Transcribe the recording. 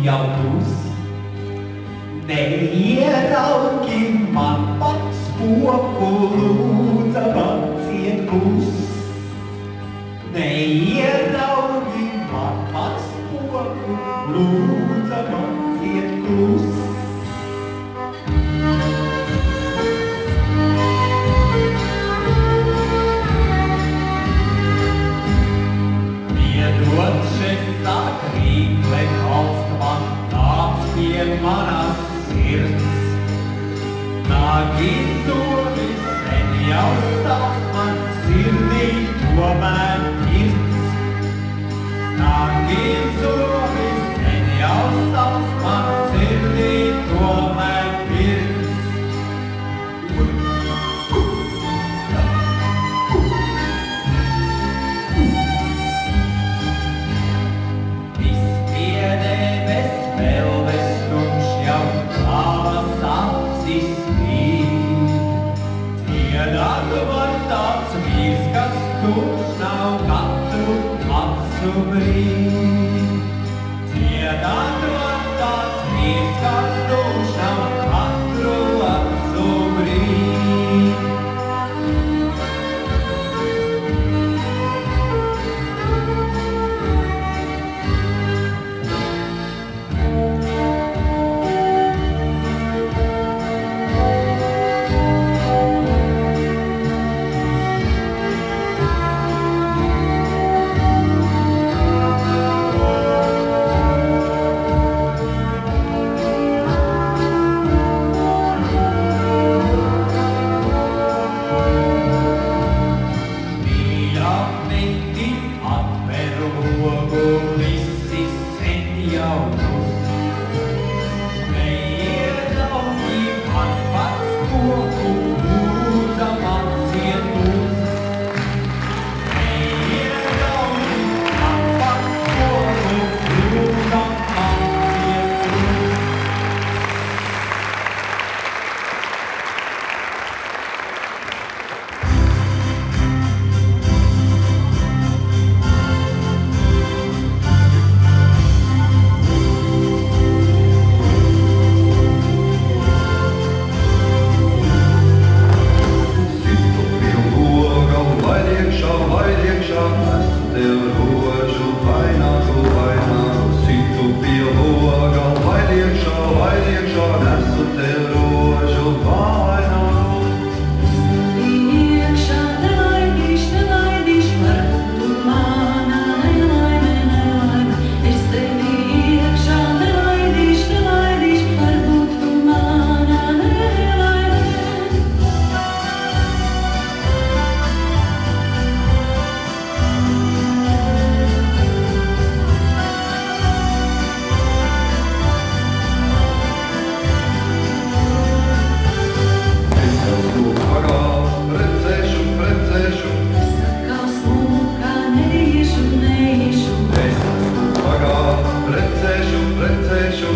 jau tus. Neieraugi man pat spoku, lūdza paciet kus. Neieraugi man pat spoku, lūdza paciet kus. Piedod, šestā krīkle kalst man, nāc pie manas sirds. Nāki sovi sen jau stāv man sirdī tomēr pirts. Nāki sovi sen jau stāv man sirdī tomēr pirts. Kurš nav katru acu brīd. Dziedāt var tāds vīrs, kas kurš nav katru acu brīd. Precēšu,